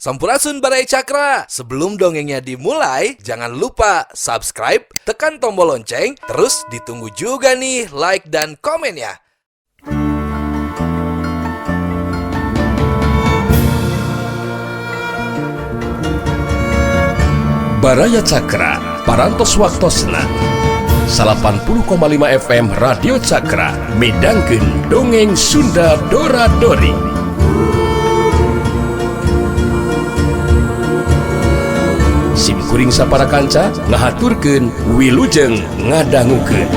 Sampurasun Barai Cakra. Sebelum dongengnya dimulai, jangan lupa subscribe, tekan tombol lonceng, terus ditunggu juga nih like dan komennya. Baraya Cakra, parantos waktosna 80,5 FM Radio Cakra, midangkeun dongeng Sunda Dora-Dori. Simkuring sapara kanca ngahaturkeun wilujeng ngadangukeun.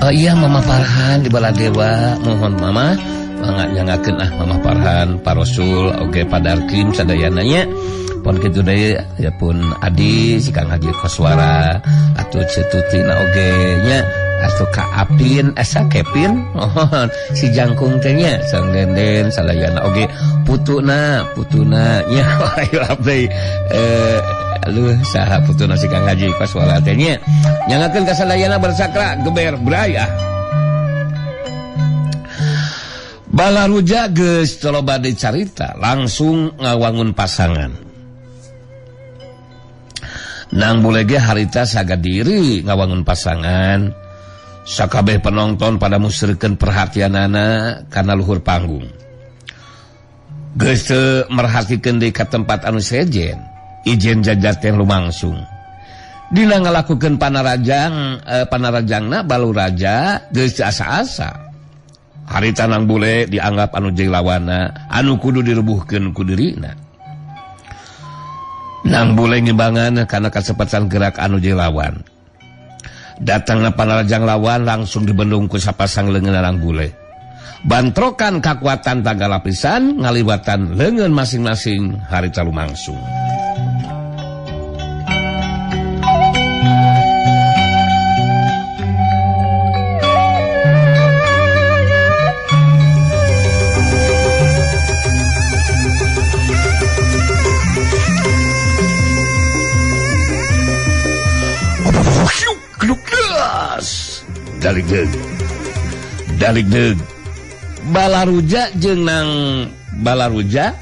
Oh iya Mama Farhan di Baladewa, mohon Mama nyangakeun Mama Farhan Parosul oge padarkim sadayananya pon kitu deui ya pun Adi si Kang Haji Koswara atuh Cetutina oge nya atuh Ka Apin asa Kepin mohon si Jangkung teh nya sang Denden sadayana oge putuna nya ayo abdi lu saha putuna si Kang Haji Koswara teh nya nyangakeun ka sadayana bersakra geber braya. Balaruja geus coba dicarita langsung ngawangun pasangan. Nang bulege harita sagadiri ngawangun pasangan. Sakabeh penonton pada musyrikeun perhatianana kana luhur panggung. Geus teu merhatikeun deui ka tempat anu sejen, ijen jajat teh lumangsung. Dina ngalakukeun panarajangna baluraja geus asa-asa. Harita nang bule dianggap anu jeung lawana, anu kudu dirubuhkeun ku dirina. Nang bule ngimbangan kana kacepatan gerak anu jeung lawan. Datangna panarajang lawan langsung dibendung ku sapasang leungeun nang bule. Bantrokan kakuatan tangga lapisan ngaliwatan leungeun masing-masing harita lumangsung. Dalik deug balaruja jeung nang balaruja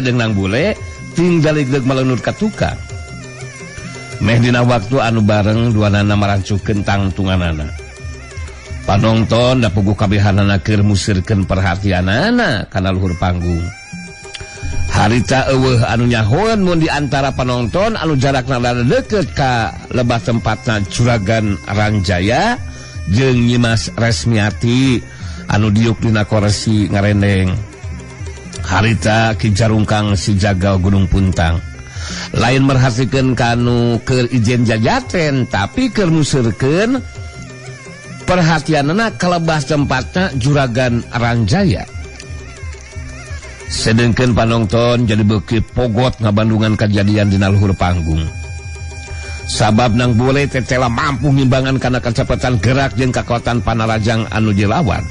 jeung nang bule ting dalik deug maleunut ka tukang meh dina waktu anu bareng duanana marancukeun tangtunganana. Panonton da puguh kabehanana keur musirkeun perhatianana kana luhur panggung. Harita eueuh anu nyahoan mun di antara panonton anu jarakna rada deukeut ka lebah tempatna Juragan Ranjaya jeung Nyimas Resmiati anu diuk dina koresi ngarendeng. Harita Ki Jarungkang si jagal Gunung Puntang lain merhatikeun kanu keur ijen jajaten tapi keur musirkeun perhatianana ka lebah tempatna Juragan Ranjaya. Sedengkeun panonton jadi beuki pogot ngabandungan kejadian dina luhur panggung. Sabab nang bule tetela mampu ngimbangan kana kacepatan gerak jeung kakuatan panarajang anu jelawan.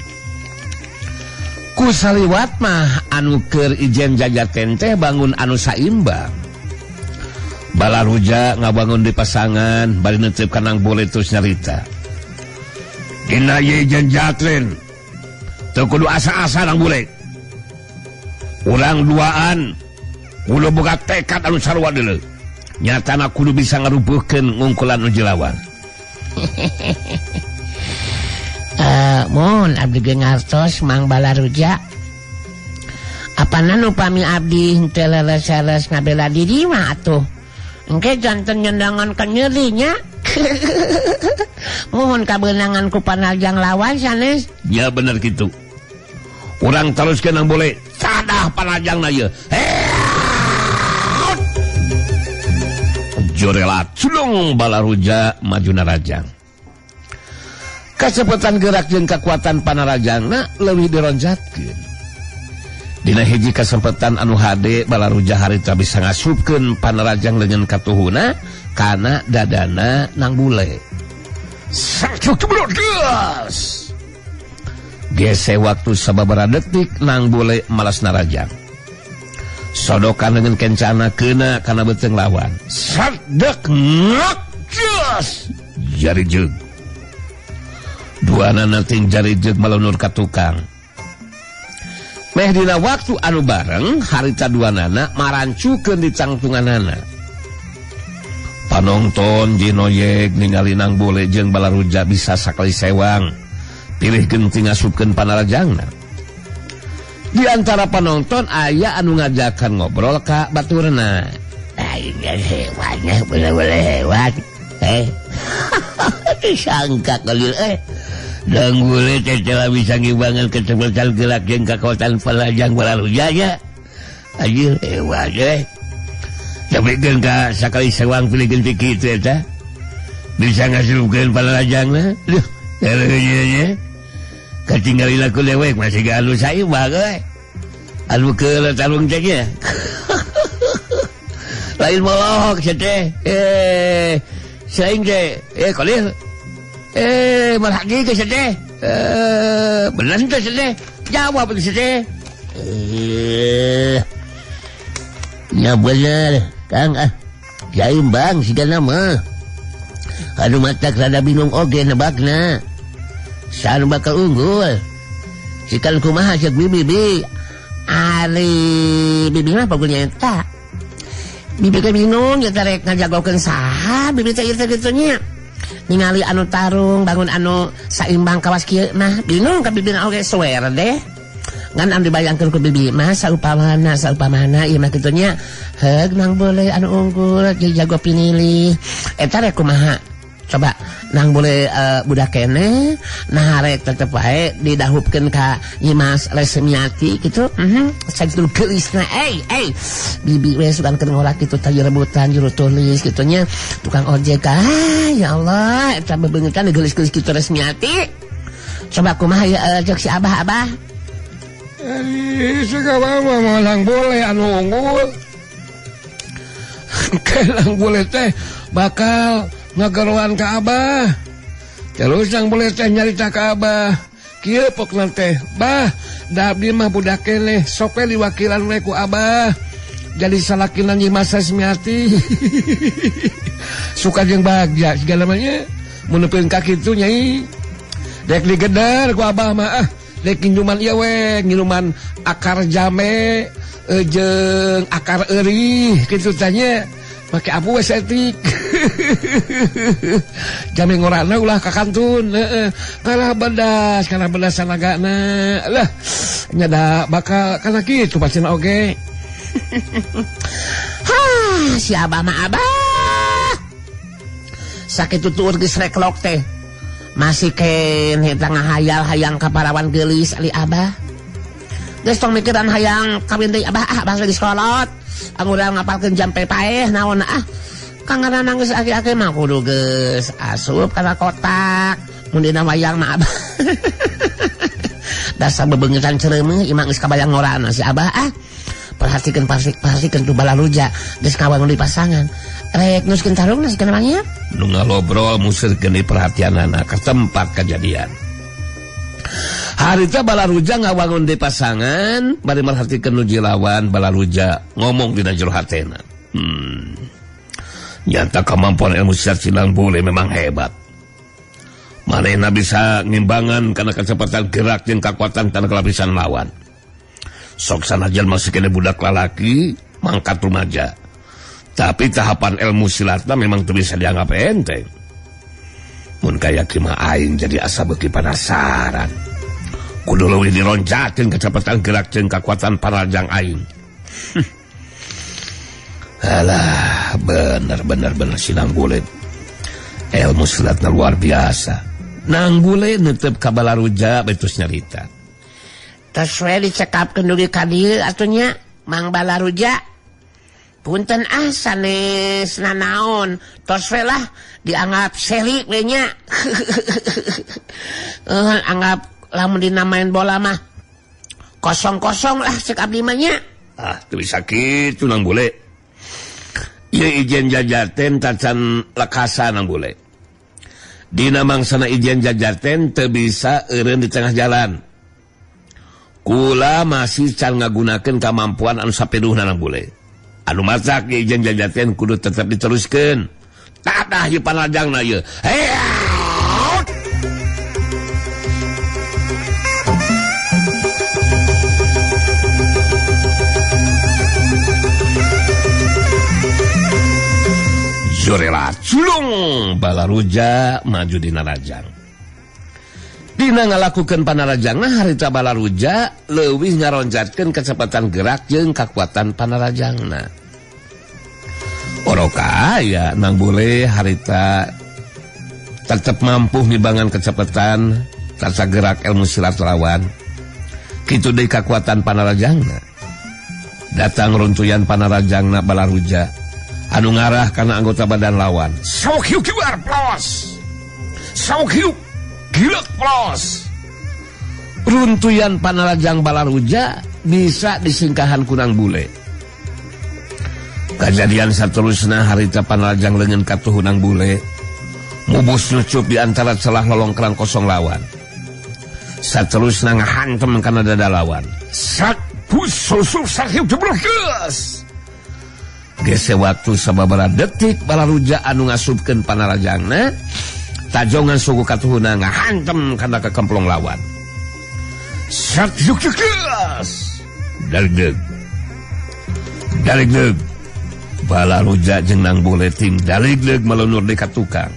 Ku saliwat mah anu keur ijen jajaten teh bangun anu saimbang. Balaruja ngabangun di pasangan bari neuteup ka nang bule terus nyarita. Dina ieu ijen jajaten teu kudu asa-asa nang bule. Urang duaan kudu boga tekad anu sarua deuleu. Nyatana kudu bisa ngarubuhkeun ngungkulan anu jelawan. Mun abdi ge ngartos Mang Balaruja. Apana nu pami abdi henteu leles-leles ngabela diri mah atuh. Engke janten nyendangan ka nyeurinya. Mohon kabeunangan ku panarajang lawan sanes. Ya bener kitu. Urang teruskeun nang boleh sadah panajangna ieu. Jorela culung Balaruja majuna rajang. Kacepetan gerak jeung kakuatan panarajangna leuwih dironjatkeun. Dina hiji kasempatan anu hade Balaruja harita bisa ngasupkeun panarajang leungeun katuhuna kana dadana nang bule. Gese waktu sababaraha detik Nang Bule malas narajang. Sodokan dengan kencana kena karena beteng lawan. Sadek ngak jos. Jari jeug. Duanana ting jari jeug malunur ka tukang. Meh dina waktu anu bareng harita duanana marancukeun di cangtunganana. Panonton jinoyek ningali Nang Bule jeung Balaruja bisa sakali sewang. Pilih genting ngasupkeun panarajangna. Di antara penonton aya anu ngajakan ngobrol ka baturna. Aing hewannya boleh hewan. Disangka kali Nang Bule teh bisa ngibangan kecepatan gerak jeung kakuatan pelajang Balaruja nya. Anjir hewan Sampeikeun ka sakali sewang pilihkeun ti kitu eta. Bisa ngasupkeun pelajangna. Duh, nya. Katinggalin aku lewek masih gak anu saya bagai anu ke talung ceknya lain molok sete saing teh kolil marhagi ke sete benar teh sete jawab teh sete nya bener Kang jaim bang sigana mah anu matak rada bingung oge nebakna saan bakal unggul sikal kumaha cek bibi ari bibi mah pokoknya eta bibi ke bingung ya tarek ngajagokeun saha bibi teh ieu teh kitu nya ningali anu tarung bangun anu saimbang kawas kieu mah bingung ka bibi oge swear deh ngan anu dibayangkeun ku bibi mah saupamana ieu mah kitu nya heug Nang Bule anu unggul jago pinilih eta rek kumaha coba Nang Bule budak kene nah rek tetep wae didahupkeun ka Nyimas Lesmiati kitu sakitu geulisna bibi we sugan keur ngolak kitu teh rebutan juru tulis kitu nya tukang ojek ya Allah eta bebeungetan geulis-geulis kitu Lesmiati coba kumaha ya cek si abah segala mah Nang Bule anu unggul Nang Bule teh bakal ngageruan ka Abah. Terus Nang Bule teh nyarita ka Abah. Kieu pokna teh, bah, da abdi mah budak keneh, sok we diwakilan we ku Abah. Jadi salakina Nyimas Lesmiati. Suka jeung bagja segala mah nya. Mun neupeun ka kitu nyai. Dek digedar ku Abah mah dek nginuman ieu we, nginuman akar jame jeung akar euri kitu teh nya. Make abu we setik. Jame ngorana ulah ka kantun kana bedas sanagana lah nya da bakal kana kitu pacina oge. Si abah mah abah sakitu tuur geus reklok teh masih keneh tengah hayal-hayang kaparawan geulis ali abah geus tong mikiran hayang kawin deui abah lagi sekolot angurang ngapalkeun jampe paeh naon kangana nangis aki-aki mah kudu geus asup kana kotak mun dina wayang mah abah dasar bebeungetan cereumeuh imang geus kabayang ngorana si abah perhatikeun tu Balaruja geus kawangun di pasangan rek nuskeun tarungna sikeun mangnya nu ngalobrol musirkeun di perhatianana ka tempat kejadian. Harita Balaruja ngawangun di pasangan bari merhatikeun nuju lawan Balaruja ngomong dina jero hatena. Nyata kemampuan ilmu silat si Nang Bule memang hebat. Manehna bisa ngimbangan karena kecepatan gerak dan kekuatan tanah kelapisan lawan. Sok sanajan masih kena budak lalaki mangkat rumaja. Tapi tahapan ilmu silatna memang tuh bisa dianggap enteng. Mun kaya kima aing jadi asa beuki penasaran. Kudu leuwih dironjakeun kecepatan gerak jeung kekuatan panarajang aing. Alah, bener si Nang Bule. Ilmu silatna luar biasa. Nang Bule neuteup ka Balaruja betus nyarita. Tos we dicekapkeun dugi ka dieu atunya Mang Balaruja. Punten sanes nanaon. Tos we lah dianggap seri we nya. Anggap lamun dina main bola mah kosong-kosong lah cek abdi mah nya. Teu bisa kitu Nang Bule. Ieu ijen jajaten tacan lekasa Nang Bule. Dina mangsana ijen jajaten teu bisa eureun di tengah jalan. Kula masih can ngagunakeun kemampuan anu sapeduhna nang bule. Anu masak ijen jajaten kudu tetep diteruskeun. Tadah ieu panajangna ieu. Jorela culung Balaruja maju dina rajang. Dina ngalakukeun panarajangna harita Balaruja leuwih ngaronjatkeun kecepatan gerak jeung kakuatan panarajangna. Oroka ya nang bule harita tetep mampu ngibangan kecepatan rasa gerak ilmu silat lawan. Kitu deui kakuatan panarajangna. Datang runtuyan panarajangna Balaruja anu ngarah karena anggota badan lawan. Saukiu kibar plus. Saukiu gilek plus. Runtuyan panarajang Balaruja bisa disingkahan kunang bule. Kejadian saterusna harita panarajang leungeun katuh hunang bule. Mubus nucup di antara celah lolongkrang kosong lawan. Saterusna ngahantem kana dada lawan. Sak bus susup sakiu jebreukeus. Gese waktu sababaraha detik Balaruja anu ngasupkeun panarajangna tajongan suku katuhuna ngahantem kana kekemplong lawan. Sak yuk-yukeus. Daligdeug Balaruja jeung nang bule ting daligdeug melunur di ka tukang.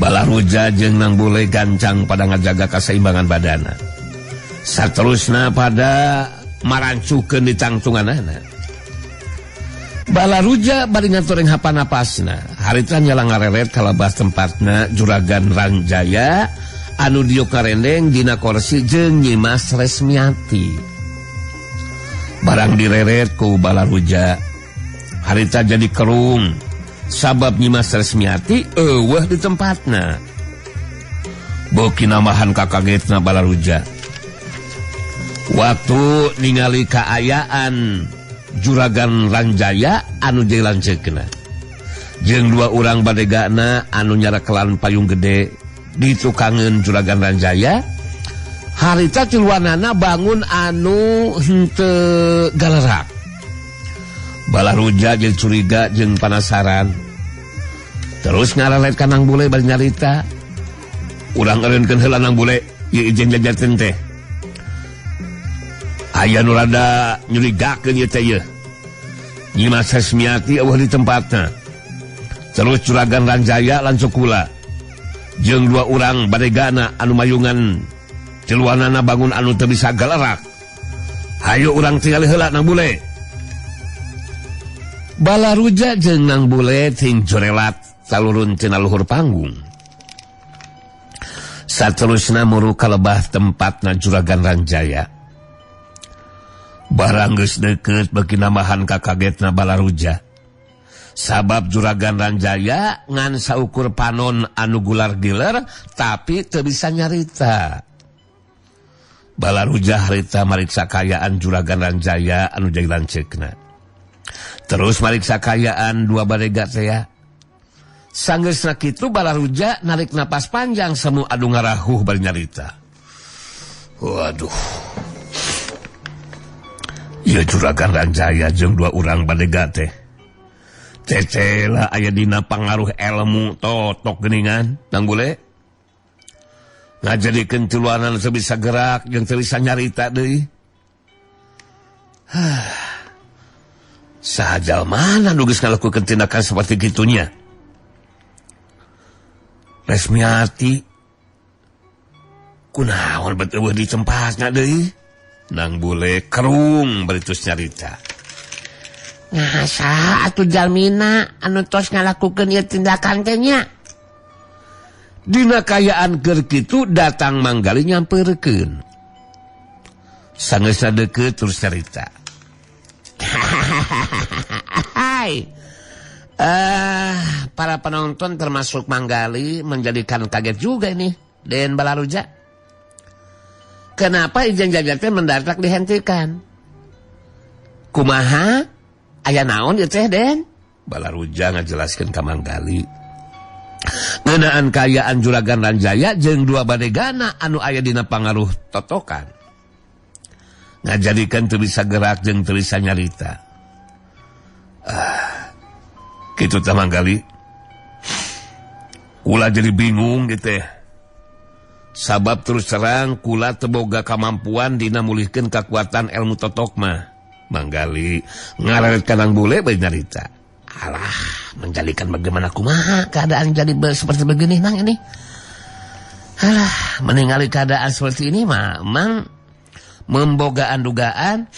Balaruja jeung nang bule gancang pada ngajaga kaseimbangan badana. Saterusna pada marancukeun di tangtunganana. Balaruja bari ngatureng hapanapasna. Harita nyala ngareret kalabah tempatna Juragan Ranjaya anu diuk karendeng dina kursi jeung Nyimas Resmiati. Barang direret ku Balaruja, harita jadi kerung sabab Nyimas Resmiati eueuh di tempatna. Beuki namahan kakagetna Balaruja. Waktu ningali kaayaan Juragan Ranjaya anu jelanceukna jeung dua urang badegana anu nyarakelan payung gede ditukangeun Juragan Ranjaya. Harita tiluanana bangun anu henteu galerak. Balaruja jeung curiga jeung panasaran terus ngaralet ka nang bule bari nyarita. Urang eureunkeun heula nang bule ieu ijen jajaten teh. Aya nu rada nyurigakeun ieu teh ieu. Nyimas Resmiati eueuh di tempatna. Terus Juragan Ranjaya lancuk kula jeung dua urang badegana anu mayungan tiluanana bangun anu teu bisa galerak. Hayu urang tingali heula nang bule. Balaruja jeung nang bule ting jorelat talurun tina luhur panggung. Saterusna muru kalebah tempatna Juragan Ranjaya. Barang geus deukeut beuki namahan kakagetna Balaruja. Sabab Juragan Ranjaya ngan saukur panon anu gular-giler tapi teu bisa nyarita. Balaruja harita mariksa kayaan Juragan Ranjaya anu jadi lanceukna. Terus mariksa kayaan dua badega teh. Sanggeusna kitu Balaruja narik napas panjang semu adu ngarahuh bari nyarita. Waduh. Ya Juragan Ranjaya jeung dua urang badega teh cecela aya dina pangaruh ilmu totok geuningan nang bule ngajadikeun tiluanan teu bisa gerak jeung teu bisa nyarita deui. Saha mana nu geus ngalakukeun tindakan seperti kitunya. Resmiati kunaon bet eueuh di tempatna deui. Nang bule kerung beritus nyarita. Ngasa atuh jalmina anu tos ngalakukeun ieu tindakan teh nya. Dina kayaan keur kitu datang manggali nyampeurkeun. Sangeusna deukeut terus nyarita. Para penonton termasuk manggali menjadikan kaget juga ini Den Balaruja. Kenapa ijen jajaten mendadak dihentikan? Kumaha? Aya naon ieu teh Den? Balaruja ngajelaskeun ka manggali. ngeunaan kayaan Juragan Ranjaya jeung dua badegana anu aya dina pangaruh totokan. Ngajadikeun teu bisa gerak jeung teu bisa nyarita. Kitu teh manggali. Kula jadi bingung gitu ya. Sabab terus terang kula teu boga kamampuan dina mulihkeun kakuatan ilmu totok mah. Manggali ngararet kanang bule bae nyarita. Alah, menjadikan bagaimana kumaha keadaan jadi seperti begini nang ini. Alah, meninggali keadaan seperti ini mah emang membogaan dugaan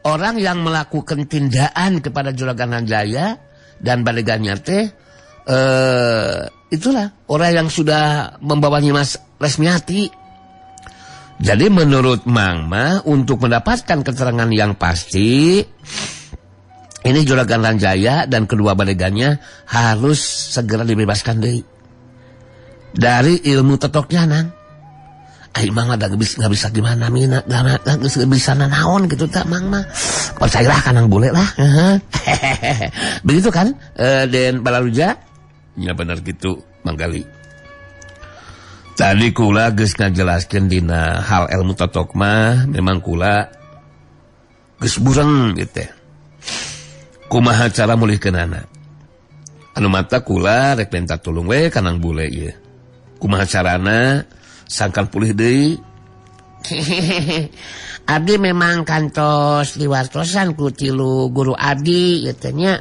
orang yang melakukan tindakan kepada Juragan Ranjaya dan balegannya teh itulah orang yang sudah membawanya Mas Resmiati. Jadi menurut Mang mah untuk mendapatkan keterangan yang pasti ini Juragan Ranjaya dan kedua balegannya harus segera dibebaskan dari ilmu totoknya nang. Ai Mang ada nggak bisa gimana mina nggak bisa nanaon gitu tak Mang mah percayalah kanang bule lah. Begitu kan Den Balaruja? Ya benar gitu Manggali. Tadi kula geus ngajelaskeun dina hal ilmu totok mah memang kula geus bureng gitu. Kumaha cara mulihkeunana? Anu mata kula rek minta tulung we kanang bule ieu. Kumaha carana sangkan pulih deui? Abdi memang kantos diwartosan ku tilu guru abdi ieu nya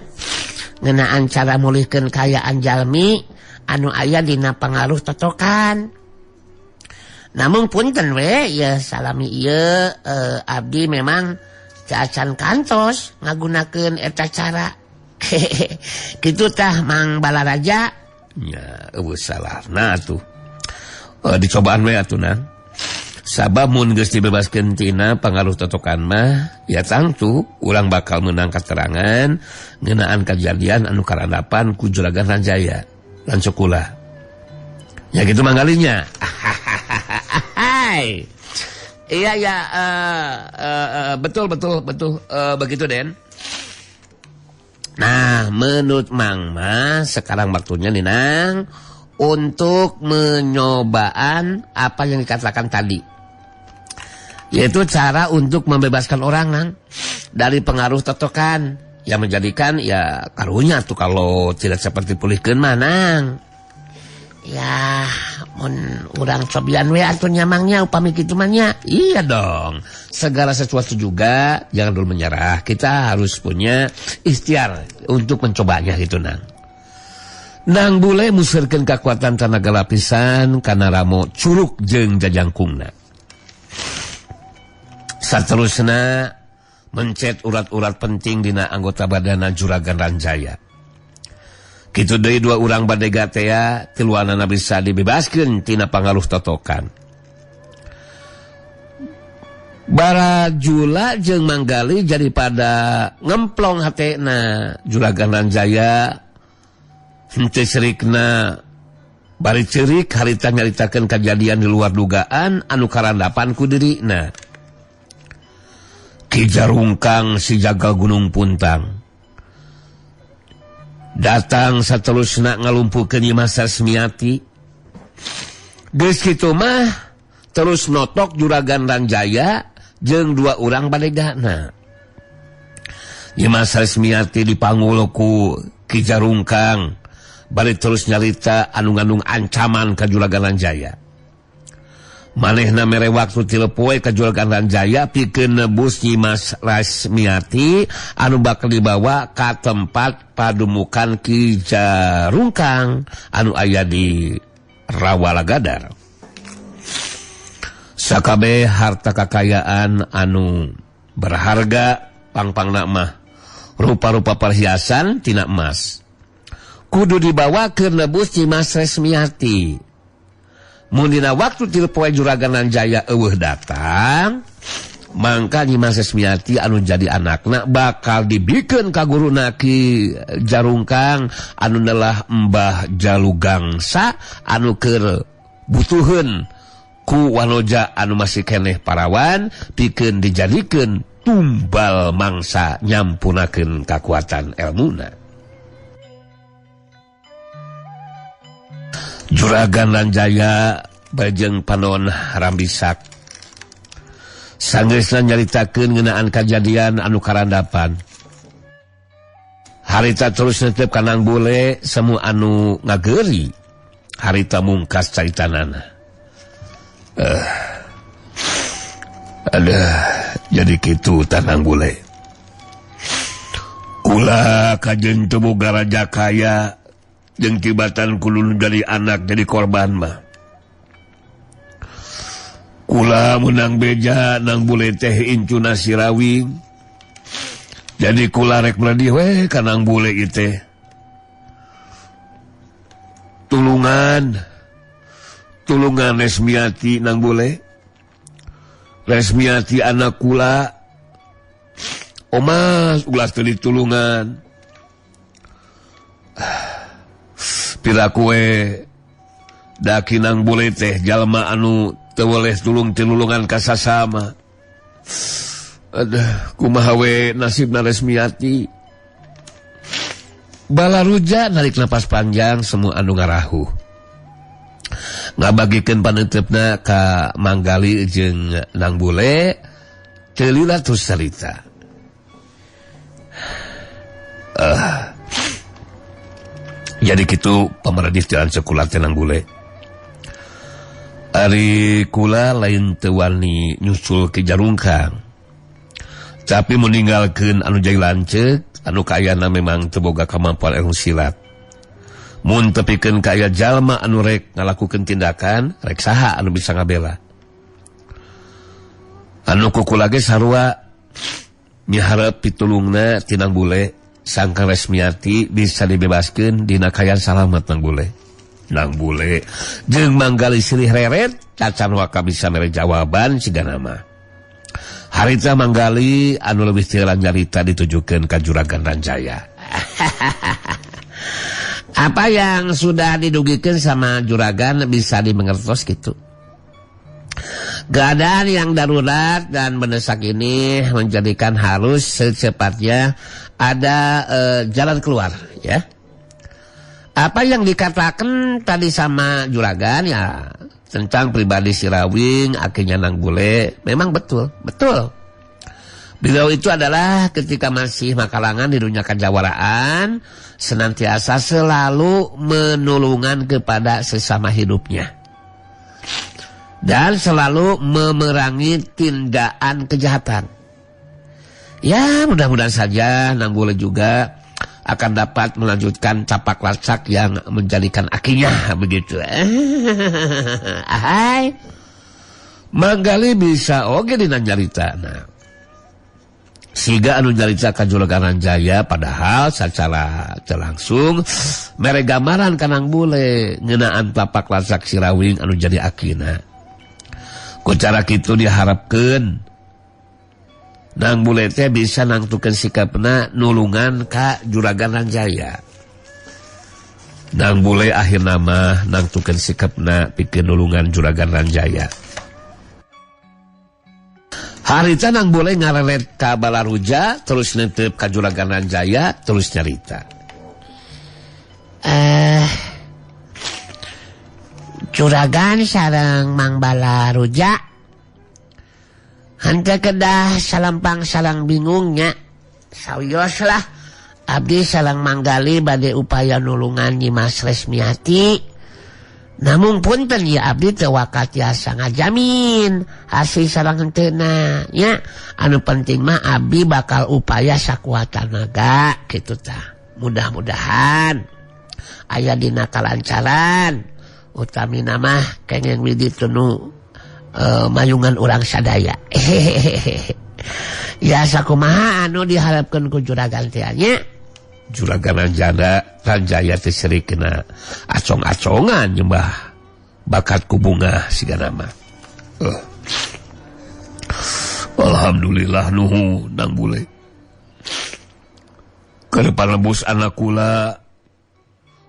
ngeunaan cara mulihkeun kayaan jalmi anu aya dina pangaruh totokan. Namun punten we ya salami ieu abdi memang acan kantos ngagunakeun eta cara. Kitu tah Mang Balaraja. Ya, eueuh salahna atuh. Dicobaan we atuh nang. Sabab mun geus dibebaskeun tina pangaruh totokan mah, ya tangtu urang bakal meunang katerangan ngeunaan kejadian anu karandapan ku Juragan Ranjaya. Lanceuk kula. Ya gitu manggalinya. Hai. Iya ya, betul begitu Den. Nah, menurut Mang mah sekarang waktunya nih nang untuk menyobaan apa yang dikatakan tadi, yaitu cara untuk membebaskan orang nang dari pengaruh totokan yang menjadikan ya karunya tuh kalau tidak seperti pulihkeun mah nang. Ya, mun urang cobian we atuh nyamangnya upami kitu mah nya. Iya dong. Segala sesuatu juga jangan dulu menyerah. Kita harus punya ikhtiar untuk mencobanya gitu nang. Nang bule musirkeun kekuatan tenaga lapisan kana ramo curug jeung jajangkungna. Saterusna mencet urat-urat penting dina anggota badana Juragan Ranjaya. Kitu deui dua urang badega teh tiluanana bisa dibebaskeun tina pangaruh totokan. Barajula jeung Manggali jadi pada ngemplong hatena Juragan Ranjaya. Henteu sirikna bari ceurik harita nyaritakeun kejadian di luar dugaan anu karandapan ku dirina. Ki Jarungkang si jagal Gunung Puntang datang saterusna ngalumpukeun Nyi Mas Resmiati. Geus kitu mah terus notok Juragan Ranjaya jeung dua urang badegana. Nyi Mas Resmiati dipanggul ku Ki Jarungkang bari terus nyarita anu ngandung ancaman ka Juragan Ranjaya. Manehna mere waktu 3 poe ka Juragan Ranjaya pikeun nebus Nyi Mas Resmiati anu bakal dibawa ka tempat padumukan Ki Jarungkang anu aya di Rawalagadar. Sakabeh harta kakayaan anu berharga pang-pangna mah rupa-rupa perhiasan tina emas kudu dibawa ke nebus Nyi Mas Resmiati. Mun dina waktu 3 poe Juragan Ranjaya eueuh datang, mangka Nyi Mas Resmiati anu jadi anakna bakal dibikeun ka guruna Ki Jarungkang anu neulah Mbah Jalugangsa anu keur butuheun ku wanoja anu masih keneh parawan pikeun dijadikeun tumbal mangsa nyampunakeun kakuatan elmuna. Juragan Ranjaya bajeng panon Rambisak sanggeusna nyaritakeun ngeunaan kajadian anu karandapan. Harita terus netep ka Nang Bule semu anu ngageuri. Harita mungkas caritanana. Jadi kitu Nang Bule. Kula kajen teu boga raja kaya jeung tibatan kulun dari anak jadi korban mah. Kula menang beja Nang Bule teh incuna Sirawing. Jadi kula rek meudi we ka Nang Bule ieu teh. Tulungan Resmiati Nang Bule. Resmiati anak kula. Omas ulah teu ditulungan. Pira kue daki Nang Bule teh jalma anu teu boleh tulungan ka sasama. Kumaha we nasibna Resmiati. Balaruja narik napas panjang semu anu ngarahu. Ngabagikeun paneutepna ka Manggali jeung Nang Bule teu lila terus carita. Jadi kitu pamarentah jalan sekolah teh Nang Bule. Ari kula lain teu wani nyusul ke Jarungkang. Tapi meninggalkeun anu jai lanceuk, anu kayana memang teu boga kamampuan ilmu silat. Mun tepikeun ka aya jalma anu rek ngalakukeun tindakan, rek saha anu bisa ngabela. Anu kukula ge sarua miharep pitulungna ti Nang Bule. Sangka Resmiati bisa dibebaskeun dina kayan salamet Nang Bule. Nang Bule jeung Manggali silih reret cacan waka bisa mere jawaban sigana mah. Harita Manggali anu leuwih teulang nyarita ditujukeun ka Juragan Ranjaya. Apa yang sudah didugikeun sama Juragan bisa dimengertos gitu. Keadaan yang darurat dan mendesak ini menjadikan harus secepatnya ada jalan keluar, ya. Apa yang dikatakan tadi sama Juragan ya tentang pribadi Sirawing, akhirnya Nang Bule memang betul. Beliau itu adalah ketika masih makalangan di dunia kejawaraan senantiasa selalu menulungan kepada sesama hidupnya. Dan selalu memerangi tindakan kejahatan. Ya mudah-mudahan saja Nang Bule juga akan dapat melanjutkan capak lacak yang menjadikan akinya begitu. Ahai. Manggali bisa oge dina nyarita. Nah. Siga anu nyarita ka Juragan Ranjaya padahal secara langsung mere gambaran ka Nang Bule ngeunaan capak lacak Sirawing anu jadi akina. Ku cara kitu diharapkeun Nang Bule teh bisa nangtukeun sikapna nulungan ka Juragan Ranjaya. Nang Bule akhirna mah nangtukeun sikapna pikeun nulungan Juragan Ranjaya. Harita Nang Bule ngarelet ka Balaruja terus netep ka Juragan Ranjaya terus nyarita. Juragan sareng Mang Balaruja henteu kedah salampang salang bingungnya. Sawios lah abdi sareng Manggali bade upaya nulungan Nyimas Resmiati. Namun punten ya abdi teu wakat tiasa ngajamin hasil sareng henteuna nya. Anu penting mah abdi bakal upaya sakuat tenaga kitu tah. Mudah-mudahan aya dina kalancaran. Utamina mah kenging widi tunu mayungan urang sadaya. Ya sakumaha anu diharapkeun ku Juragan teh nya. Juragan Ranjaya teh seurik kena acong-acongan nyembah bakat ku bunga sigana mah. Alhamdulillah nuhu Nang Bule. Keur panebus anak kula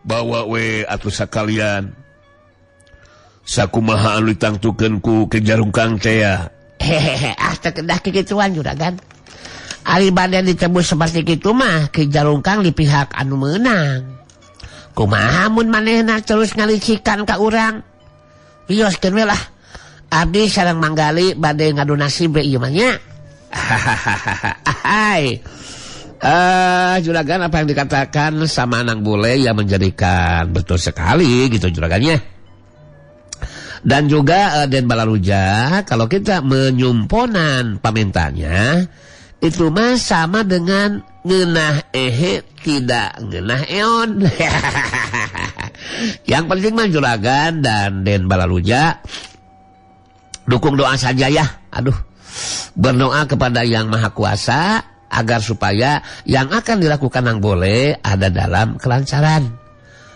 bawa we atuh sakalian. Sakumaha anu ditangtukeun ku ke Jarungkang teh ya. Teu kedah kikituan Juragan. Ari bade ditebus seperti kitu mah ke Jarungkang di pihak anu meunang. Kumaha mun manehna terus ngalicikan ka urang? Wioskeun we lah. Abdi sareng manggali bade ngadonasi be ieu mah nya. Hai. Juragan apa yang dikatakan sama Nang Bule ya menjadikan betul sekali gitu juragannya. Dan juga Den Balaruja, kalau kita menyumponan pamentanya itu mah sama dengan ngeunah ehe tidak ngeunah eon. Yang penting mah juragan dan Den Balaruja dukung doa saja ya. Aduh, berdoa kepada Yang Maha Kuasa agar supaya yang akan dilakukan Nang Bole ada dalam kelancaran,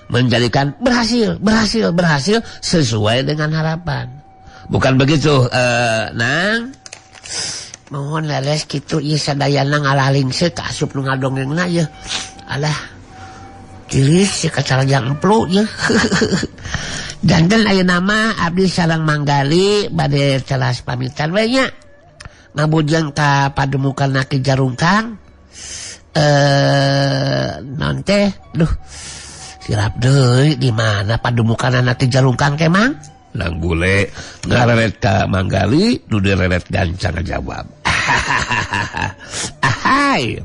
menjadikan berhasil sesuai dengan harapan. Bukan begitu, Nang? Mohon leres kitu ieu sadayana ngalaling se ka asup nu ngadongengna ye. Alah. Tiris si kacarajang emplu ye. Janten ayeuna mah abdi sareng manggali bade celas pamitan we nya. Ngabujeng ka pademukanna Ki Jarungkang. Naon teh? Duh. Silap deui di mana pademukanna Ki Jarungkang teh, Mang? Nang Bule ngareret ka manggali, nu direret gancang ngajawab. Ahai.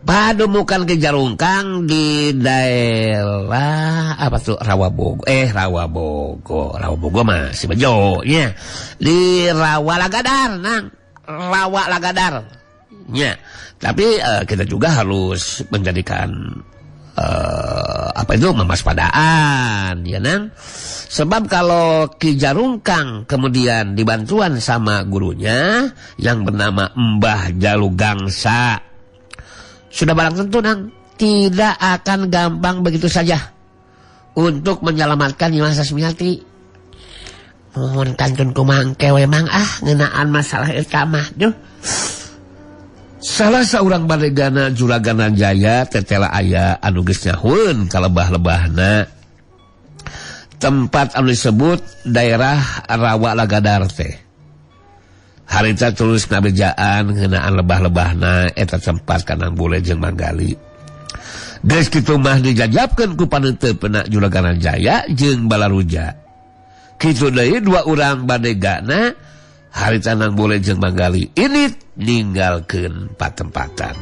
Pademukan Ki Jarungkang di daerah apa tuh Rawabogo mah si Bejo nya. Di Rawalagadar, Nang. Rawalagadar. Nya. Tapi kita juga harus menjadikan mewaspadaan ya, Nang. Sebab kalau Ki Jarungkang kemudian dibantuan sama gurunya yang bernama Mbah Jalu Gangsa, sudah barang tentu, Nang, tidak akan gampang begitu saja untuk menyelamatkan Nyi Sasmiati. Mohon kantun kumangke we Mang ngeunaan masalah eta mah duh. Salah seorang balegana Juragana Jaya tetela aya anu geus nyahueun ka lebah-lebahna tempat anu disebut daerah Rawalagadar teh. Harita terus ngabejaan ngeunaan lebah-lebahna eta tempat ka Nang Bule jeung manggali. Geus kitu mah dijajabkeun ku paneuteupna Juragana Jaya jeung Balaruja. Kitu deui dua urang badegana harita Nang Bule jeung manggali ini ninggalkeun patempatan.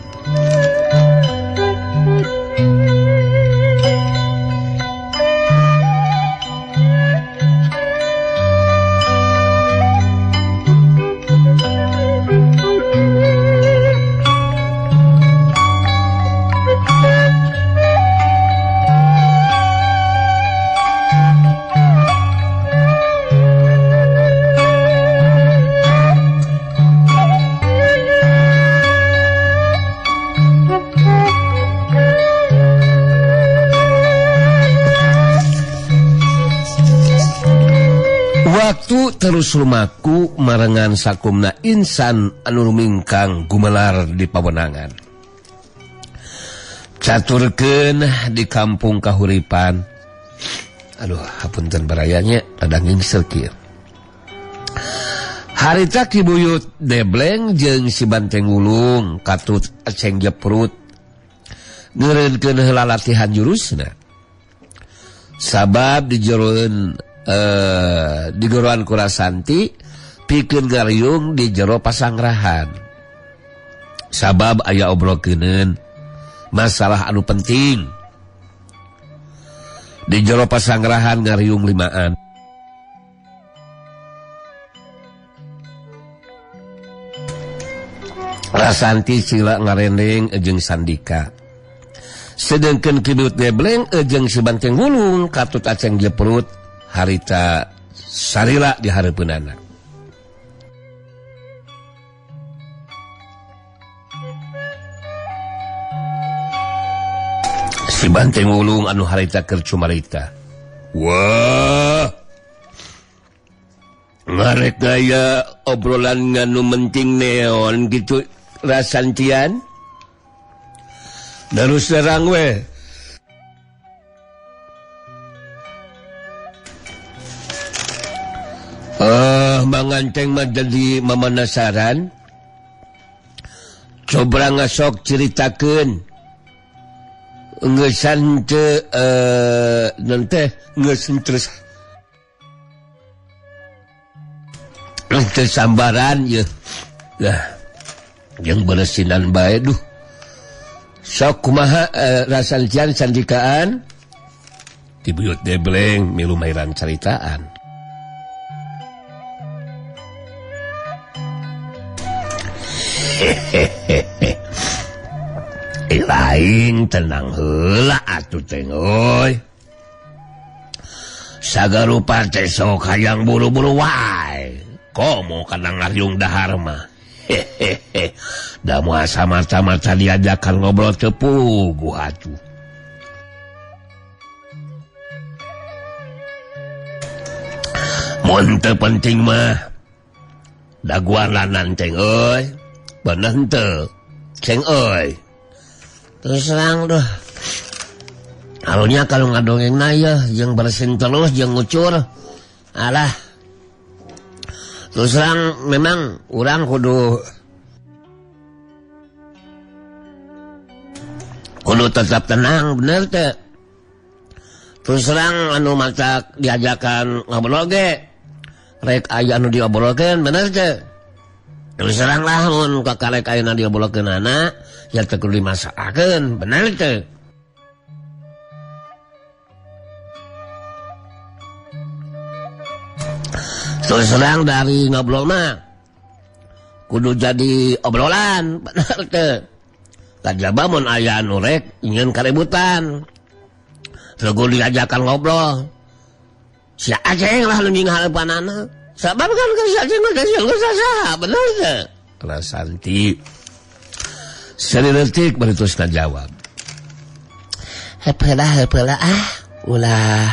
Waktu terus lumaku marengan sakumna insan anu rumingkang gumelar di pawenangan. Caturkeun di kampung kahuripan. Aduh, hapunten barayanya rada ngingsel kieu. Harita Ki Buyut Debleng jeung si Banteng Wulung katut Aceng Jeprut ngeureunkeun heula latihan jurusna. Sabab dijeroeun di goroan Kurasanti pikeun garyung di jero pasangrahan. Sabab aya obrolkeuneun masalah anu penting. Di jero pasangrahan garyung limaan. Rasanti sila ngarendeng jeung Sandika. Sedengkeun Ki Buyut Debleng jeung si Banteng Wulung katut Aceng Jeprut harita sarila di hareupeunana. Si Banteng Wulung anu harita keur cumarita. Wah. Ngarek gaya obrolan nganu menting neon gitu Rasantian. Terus terang we. Manganteng mah jadi mamanasaran. Coba ngasok ceritakeun Ngesan teu nanti ngeusan terus sambaran ya. Lah yang beresinan bae duh. Sok kumaha rasalcian sandikaan di buyut debleng milu mairan caritaan. Lain tenang heula atuh teh euy. Sagarupa teh sok hayang buru-buru wae. Komo kana ngariung dahar mah. Da moal samata-mata diajakan ngobrol teu puguh atuh. Mun teu penting mah daguaranan teh euy. Bener teu? Ceng euy. Terus terang doh. Harunya kalau ngadongeng na ya, yang bersin terus, yang ngucur. Alah. Terus terang memang orang kudu tetap tenang, bener teh. Terus terang anu matak diajakan ngobrol ge. Rek aya anu diobrolkeun, bener teh. Terus terang lah mun kakarek aya anu diobrolkeun anak. Ya tegur dimasakakeun, bener teh. Terus terang dari ngobrol mah kudu jadi obrolan, bener teh. Kajaba mun aya anu rek ingin kaributan. Tegur diajakan ngobrol. Si Aceng lah nu nyingharepanana. Sabab kan si Aceng mah geus saha, bener teh. Rasanti seriletik baru terus ngajawab. Hepelah ulah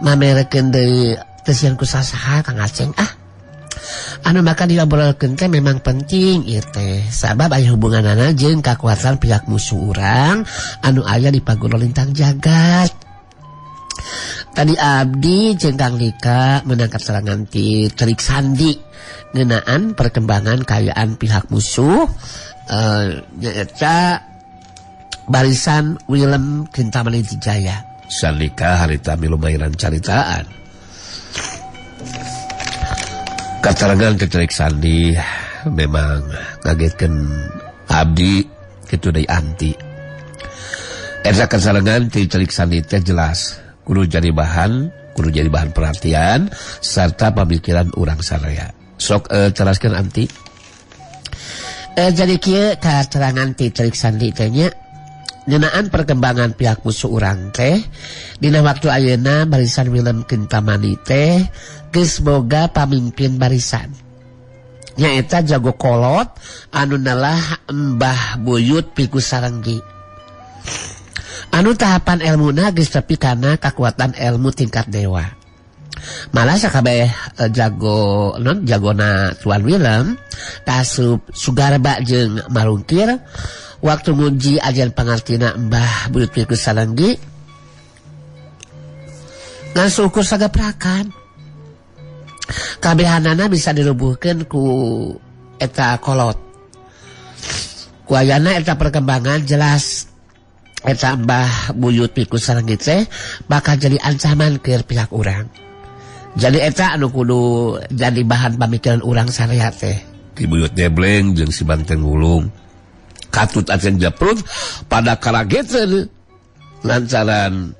mamerekeun deui teu sieun ku sasaha Kang Aceng anu maka diobrolkeun teh memang penting ieu teh sabab aya hubunganana jeung kakuatan pihak musuh urang anu aya di Paguro Lintang Jagat. Tadi abdi jeung Kang Lika menangkap serangan ti Terik Sandi ngeunaan perkembangan kayaan pihak musuh nyaeta barisan Willem Kintamani Jaya. Sandika harita milu mairan caritaan. Katerangan Terik Sandi memang ngagetkeun abdi kitu deui anti. Eta kasarangan ti Terik Sandi teh jelas kudu jadi bahan perhatian serta pamikiran urang sadaya. Sok teraskeun anti. Jadi kieu katerangan ti Terik Sandi teh nya ngeunaan perkembangan pihak musuh urang teh dina waktu ayeuna barisan Willem Kintamani teh geus boga pamimpin barisan. Nyaeta jago kolot anu nalah Mbah Buyut Piku Sarenggi. Anu tahapan elmuna geus tepi kana kakuatan ilmu tingkat dewa. Malah sakabeh jagona Tuan Willem tasup Sugarba jeung Marungkir waktu nguji ajan pangartina Mbah Buyut Piku Sarenggi ngasuh ukur sagaprakan. Kabehanana bisa dirubuhkeun ku eta kolot. Ku ayana eta perkembangan jelas eta Mbah Buyut Piku Sarenggi teh bakal jadi ancaman ke pihak urang. Jadi eta anu kudu jadi bahan pamikiran urang sareha teh. Ki Buyut Debleng jeung si Banteng Wulung katut acan japrut pada karageteun lantaran